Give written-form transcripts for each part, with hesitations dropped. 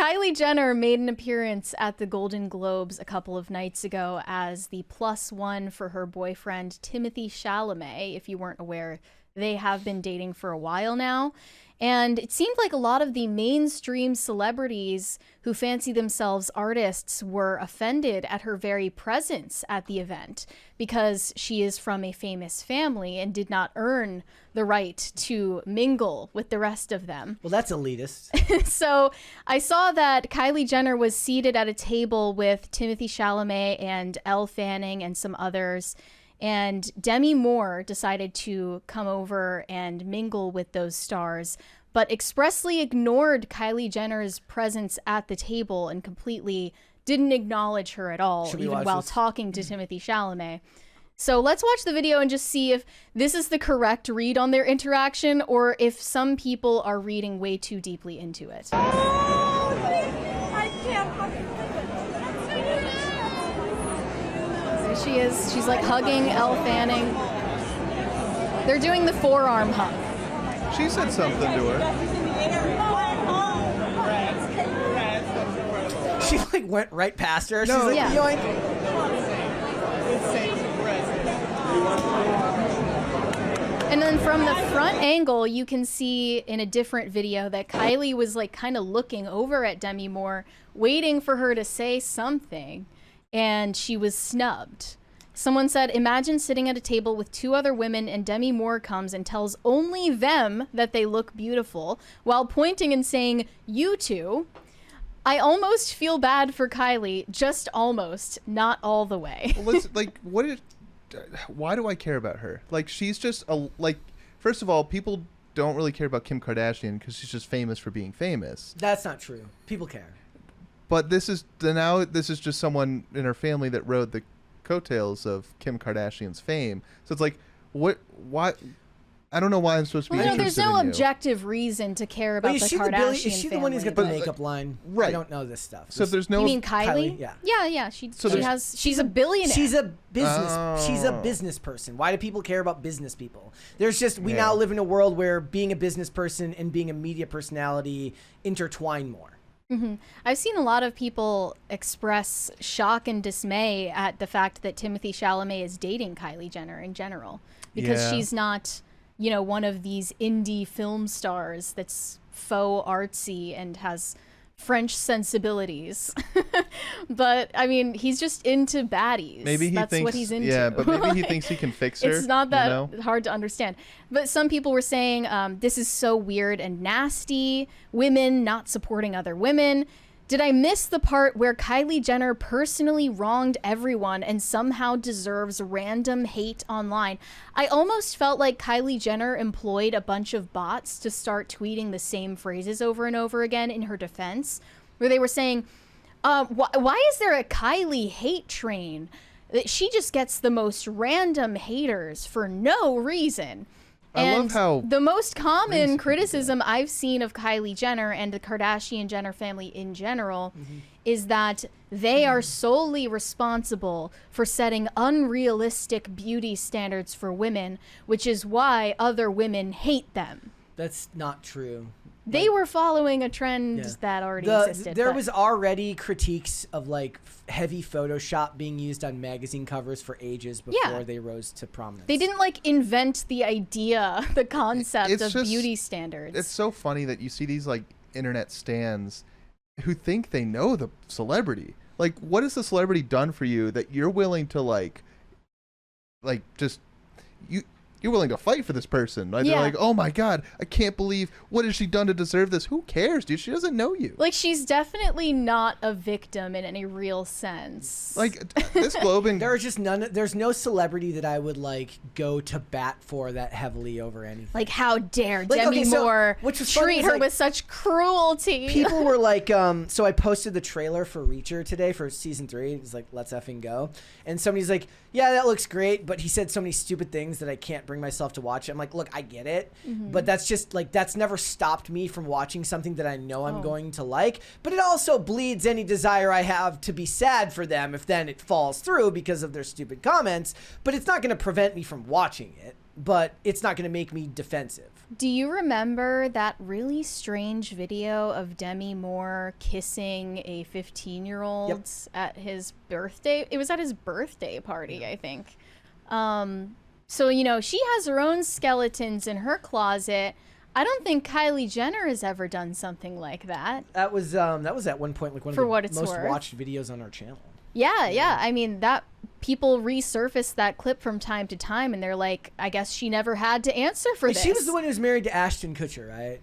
Kylie Jenner made an appearance at the Golden Globes a couple of nights ago as the +1 for her boyfriend, Timothée Chalamet. If you weren't aware, they have been dating for a while now. And it seemed like a lot of the mainstream celebrities who fancy themselves artists were offended at her very presence at the event because she is from a famous family and did not earn the right to mingle with the rest of them. Well, that's elitist. So I saw that Kylie Jenner was seated at a table with Timothée Chalamet and Elle Fanning and some others. And Demi Moore decided to come over and mingle with those stars, but expressly ignored Kylie Jenner's presence at the table and completely didn't acknowledge her at all, even while talking to Timothée Chalamet. So let's watch the video and just see if this is the correct read on their interaction or if some people are reading way too deeply into it. I can't. She is. She's like hugging Elle Fanning. They're doing the forearm hug. She said something to her. She like went right past her. No. She's like, Yeah. yoink. And then from the front angle, you can see in a different video that Kylie was like kind of looking over at Demi Moore, waiting for her to say something. And she was snubbed. Someone said, imagine sitting at a table with two other women and Demi Moore comes and tells only them that they look beautiful while pointing and saying, you two. I almost feel bad for Kylie, just almost, not all the way. Well, let's, like, why do I care about her? Like, she's just, first of all, people don't really care about Kim Kardashian because she's just famous for being famous. That's not true. People care. But this is just someone in her family that rode the coattails of Kim Kardashian's fame. So it's like, why? I don't know why I'm supposed to be interested there's no in you. objective reason to care about the Kardashian family. Is she the one who's got the makeup line? Right. I don't know this stuff. So if there's no. You mean Kylie? Yeah. Yeah. She's a billionaire. She's a business. She's a business person. Why do people care about business people? There's just we now live in a world where being a business person and being a media personality intertwine more. Mm-hmm. I've seen a lot of people express shock and dismay at the fact that Timothée Chalamet is dating Kylie Jenner in general because she's not, one of these indie film stars that's faux artsy and has French sensibilities. But I mean, he's just into baddies. Maybe he that's thinks, what he's into. Yeah, but maybe he thinks he can fix her. It's not that hard to understand. But some people were saying this is so weird and nasty. Women not supporting other women. Did I miss the part where Kylie Jenner personally wronged everyone and somehow deserves random hate online? I almost felt like Kylie Jenner employed a bunch of bots to start tweeting the same phrases over and over again in her defense, where they were saying, why is there a Kylie hate train? That she just gets the most random haters for no reason. I love how the most common criticism I've seen of Kylie Jenner and the Kardashian Jenner family in general is that they are solely responsible for setting unrealistic beauty standards for women, which is why other women hate them. That's not true. They were following a trend that already existed. There was already critiques of like heavy Photoshop being used on magazine covers for ages before they rose to prominence. They didn't like invent the idea, the concept of beauty standards. It's so funny that you see these like internet stans who think they know the celebrity. Like, what has the celebrity done for you that you're willing to you're willing to fight for this person? Like, they're like, oh my God, I can't believe, what has she done to deserve this? Who cares, dude? She doesn't know you. Like, she's definitely not a victim in any real sense. Like, this globing... There's no celebrity that I would, like, go to bat for that heavily over anything. Like, how dare Demi Moore treat her with such cruelty? People were like, so I posted the trailer for Reacher today for season 3. It's like, let's effing go. And somebody's like, yeah, that looks great, but he said so many stupid things that I can't bring myself to watch it. I'm like, look, I get it, but that's just like, that's never stopped me from watching something that I know I'm going to like. But it also bleeds any desire I have to be sad for them if then it falls through because of their stupid comments. But it's not going to prevent me from watching it. but it's not going to make me defensive. Do you remember that really strange video of Demi Moore kissing a 15-year-old Yep. at his birthday? It was at his birthday party, I think. So, you know, she has her own skeletons in her closet. I don't think Kylie Jenner has ever done something like that. That was at one point like one For of what the it's most worth. watched videos on our channel. Yeah. I mean, that people resurface that clip from time to time, and they're like, I guess she never had to answer for this. She was the one who was married to Ashton Kutcher, right?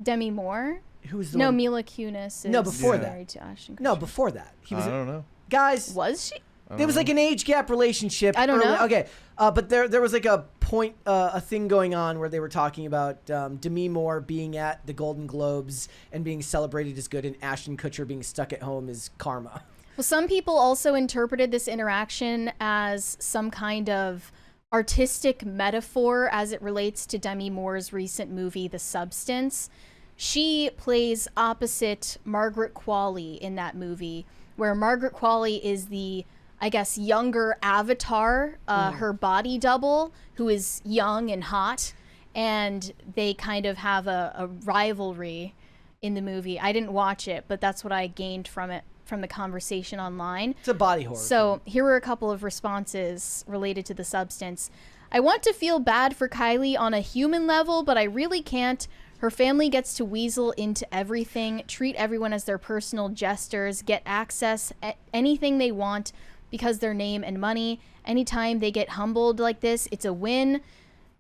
Demi Moore? Who was the No, one? Mila Kunis is No, before that. married to Ashton Kutcher. No, before that. He was I don't know. guys. Was she? There was like an age gap relationship. I don't know. Okay, but there was like a point, a thing going on where they were talking about Demi Moore being at the Golden Globes and being celebrated as good, and Ashton Kutcher being stuck at home as karma. Well, some people also interpreted this interaction as some kind of artistic metaphor as it relates to Demi Moore's recent movie, The Substance. She plays opposite Margaret Qualley in that movie, where Margaret Qualley is the, I guess, younger avatar, her body double, who is young and hot, and they kind of have a rivalry in the movie. I didn't watch it, but that's what I gained from it, from the conversation online. It's a body horror. So here were a couple of responses related to The Substance. I want to feel bad for Kylie on a human level, but I really can't. Her family gets to weasel into everything, treat everyone as their personal jesters, get access at anything they want because their name and money. Anytime they get humbled like this, it's a win.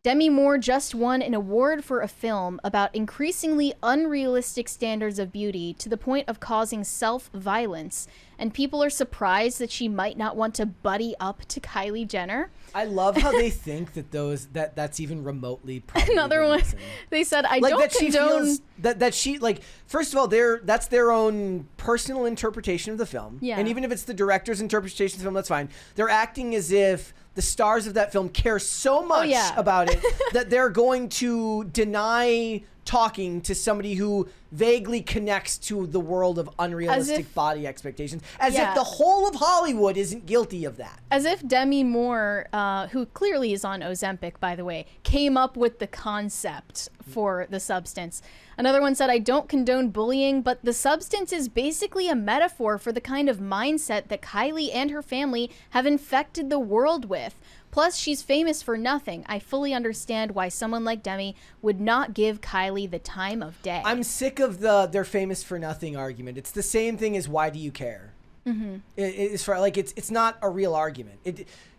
Demi Moore just won an award for a film about increasingly unrealistic standards of beauty to the point of causing self-violence, and people are surprised that she might not want to buddy up to Kylie Jenner. I love how they think that that's even remotely probably Another the one, reason. they said, I Like don't that she condone... feels that she like, first of all, that's their own personal interpretation of the film. Yeah. And even if it's the director's interpretation of the film, that's fine. They're acting as if the stars of that film care so much about it that they're going to deny talking to somebody who vaguely connects to the world of unrealistic body expectations, as if the whole of Hollywood isn't guilty of that. As if Demi Moore, who clearly is on Ozempic, by the way, came up with the concept for The Substance. Another one said, I don't condone bullying, but The Substance is basically a metaphor for the kind of mindset that Kylie and her family have infected the world with. Plus, she's famous for nothing. I fully understand why someone like Demi would not give Kylie the time of day. I'm sick of they're famous for nothing argument. It's the same thing as why do you care? Mm-hmm. It's not a real argument.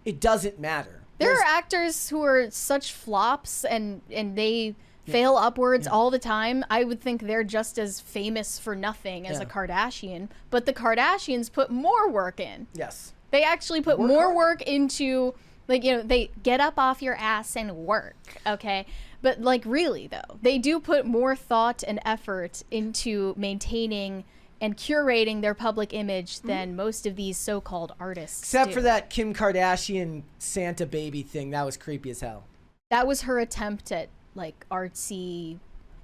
It doesn't matter. There are actors who are such flops and they fail upwards all the time. I would think they're just as famous for nothing as a Kardashian, but the Kardashians put more work in. Yes. They actually put more work into, like, you know, they get up off your ass and work, okay? But, like, really, though, they do put more thought and effort into maintaining and curating their public image than most of these so-called artists Except do. for that Kim Kardashian Santa baby thing. That was creepy as hell. That was her attempt at, like, artsy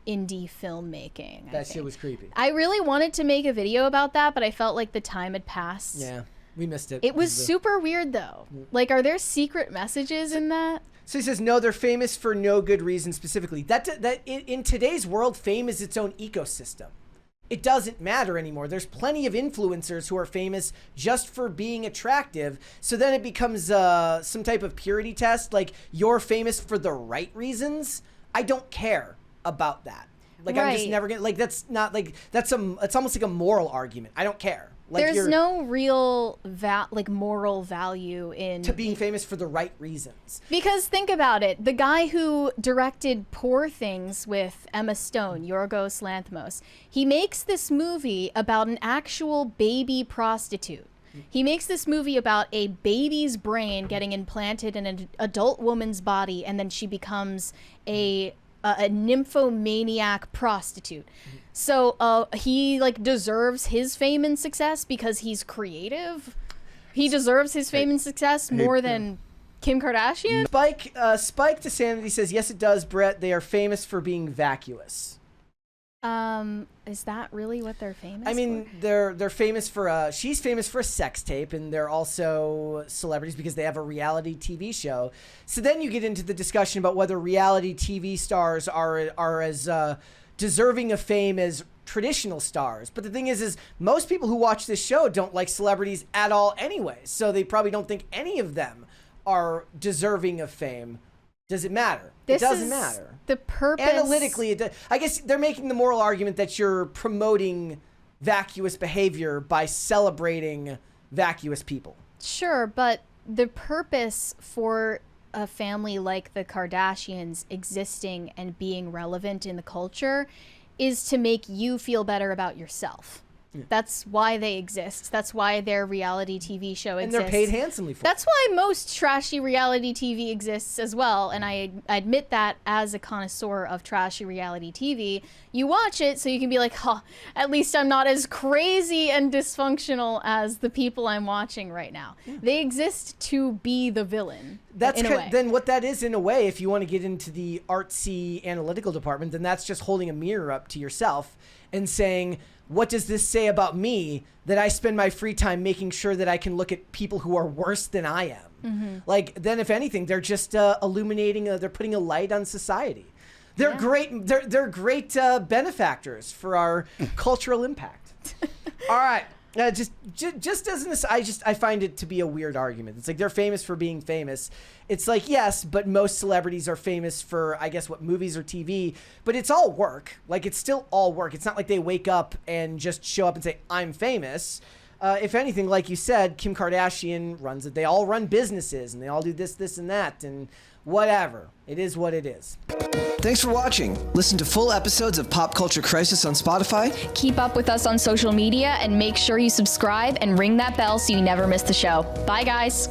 indie filmmaking. That shit was creepy. I really wanted to make a video about that, but I felt like the time had passed. Yeah, we missed it. It was super weird, though. Like, are there secret messages in that? So he says, no, they're famous for no good reason specifically. That in today's world, fame is its own ecosystem. It doesn't matter anymore. There's plenty of influencers who are famous just for being attractive. So then it becomes some type of purity test. Like, you're famous for the right reasons. I don't care about that. Like, I'm just never gonna, like, that's not like, it's almost like a moral argument. I don't care. Like, there's no real moral value in to being famous for the right reasons. Because think about it, the guy who directed Poor Things with Emma Stone, Yorgos Lanthimos, he makes this movie about an actual baby prostitute. He makes this movie about a baby's brain getting implanted in an adult woman's body, and then she becomes a nymphomaniac prostitute. So he like deserves his fame and success because he's creative. He deserves his fame and success more than Kim Kardashian. Spike to Sanity says, yes, it does, Brett. They are famous for being vacuous. Is that really what they're famous I mean, for? they're famous for she's famous for a sex tape, and they're also celebrities because they have a reality TV show. So then you get into the discussion about whether reality TV stars are as deserving of fame as traditional stars. But the thing is most people who watch this show don't like celebrities at all anyway. So they probably don't think any of them are deserving of fame. Does it matter? It doesn't matter. The purpose. Analytically, I guess they're making the moral argument that you're promoting vacuous behavior by celebrating vacuous people. Sure, but the purpose for a family like the Kardashians existing and being relevant in the culture is to make you feel better about yourself. Yeah. That's why they exist. That's why their reality TV show exists. And they're paid handsomely for it. That's why most trashy reality TV exists as well. And I admit that as a connoisseur of trashy reality TV. You watch it so you can be like, oh, at least I'm not as crazy and dysfunctional as the people I'm watching right now. Yeah. They exist to be the villain. That's then what that is in a way, if you want to get into the artsy analytical department, then that's just holding a mirror up to yourself and saying, what does this say about me that I spend my free time making sure that I can look at people who are worse than I am? Mm-hmm. Like, then if anything, they're just illuminating, they're putting a light on society. They're great. They're great benefactors for our cultural impact. All right. Just as an aside, I find it to be a weird argument. It's like they're famous for being famous. It's like, yes, but most celebrities are famous for, I guess, what, movies or TV. But it's all work. Like, it's still all work. It's not like they wake up and just show up and say, I'm famous. If anything, like you said, Kim Kardashian runs it. They all run businesses, and they all do this, and that, and whatever. It is what it is. Thanks for watching. Listen to full episodes of Pop Culture Crisis on Spotify. Keep up with us on social media and make sure you subscribe and ring that bell so you never miss the show. Bye, guys.